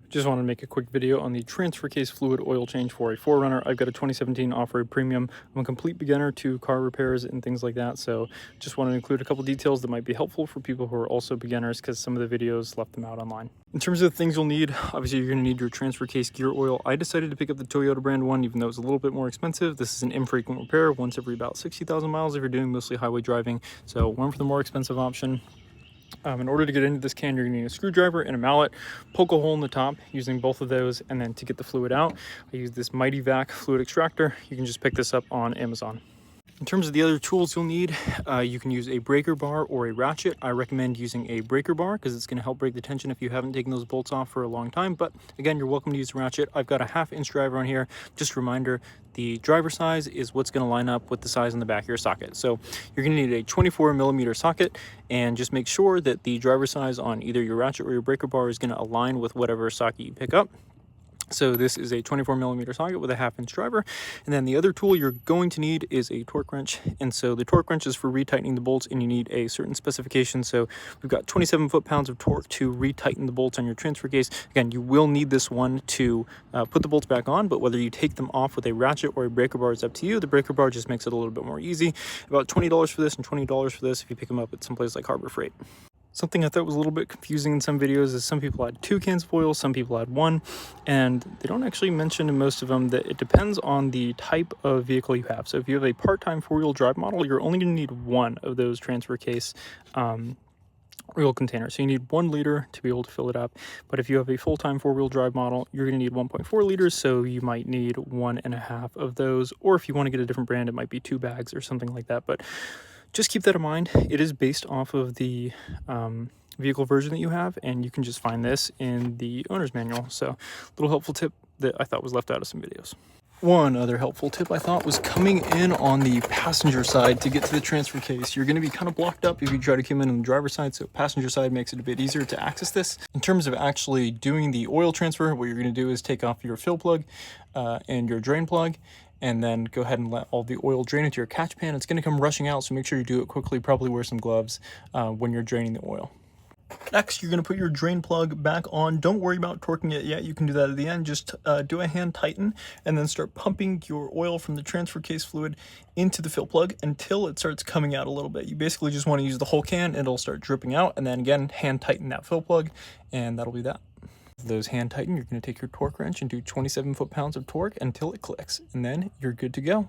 Just wanted to make a quick video on the transfer case fluid oil change for a 4Runner. I've got a 2017 off-road premium. I'm a complete beginner to car repairs and things like that, so just wanted to include a couple details that might be helpful for people who are also beginners because some of the videos left them out online. In terms of the things you'll need, obviously you're going to need your transfer case gear oil. I decided to pick up the Toyota brand one, even though it's a little bit more expensive. This is an infrequent repair, once every about 60,000 miles if you're doing mostly highway driving, so went for the more expensive option. In order to get into this can, you're going to need a screwdriver and a mallet. Poke a hole in the top using both of those, and then to get the fluid out, I use this Mighty Vac fluid extractor. You can just pick this up on Amazon. In terms of the other tools you'll need, you can use a breaker bar or a ratchet. I recommend using a breaker bar because it's going to help break the tension if you haven't taken those bolts off for a long time. But again, you're welcome to use a ratchet. I've got a 1/2 inch driver on here. Just a reminder, the driver size is what's going to line up with the size in the back of your socket. So you're going to need a 24mm socket, and just make sure that the driver size on either your ratchet or your breaker bar is going to align with whatever socket you pick up. So this is a 24mm socket with a 1/2 inch driver. And then the other tool you're going to need is a torque wrench. And so the torque wrench is for retightening the bolts, and you need a certain specification. So we've got 27 foot-pounds of torque to retighten the bolts on your transfer case. Again, you will need this one to put the bolts back on, but whether you take them off with a ratchet or a breaker bar is up to you. The breaker bar just makes it a little bit more easy. About $20 for this and $20 for this if you pick them up at some place like Harbor Freight. Something I thought was a little bit confusing in some videos is some people add 2 cans of oil, some people add 1, and they don't actually mention in most of them that it depends on the type of vehicle you have. So if you have a part-time 4-wheel drive model, you're only going to need 1 of those transfer case oil containers. So you need 1 liter to be able to fill it up. But if you have a full-time 4-wheel drive model, you're going to need 1.4 liters, so you might need 1.5 of those. Or if you want to get a different brand, it might be 2 bags or something like that. But just keep that in mind. It is based off of the vehicle version that you have, and you can just find this in the owner's manual. So a little helpful tip that I thought was left out of some videos. One other helpful tip I thought was coming in on the passenger side to get to the transfer case. You're going to be kind of blocked up if you try to come in on the driver's side, so passenger side makes it a bit easier to access this. In terms of actually doing the oil transfer, what you're going to do is take off your fill plug and your drain plug, and then go ahead and let all the oil drain into your catch pan. It's going to come rushing out, so make sure you do it quickly. Probably wear some gloves when you're draining the oil. Next, you're going to put your drain plug back on. Don't worry about torquing it yet. You can do that at the end. Just do a hand tighten and then start pumping your oil from the transfer case fluid into the fill plug until it starts coming out a little bit. You basically just want to use the whole can and it'll start dripping out. And then again, hand tighten that fill plug, and that'll be that. Those hand tighten, you're going to take your torque wrench and do 27 foot-pounds of torque until it clicks, and then you're good to go.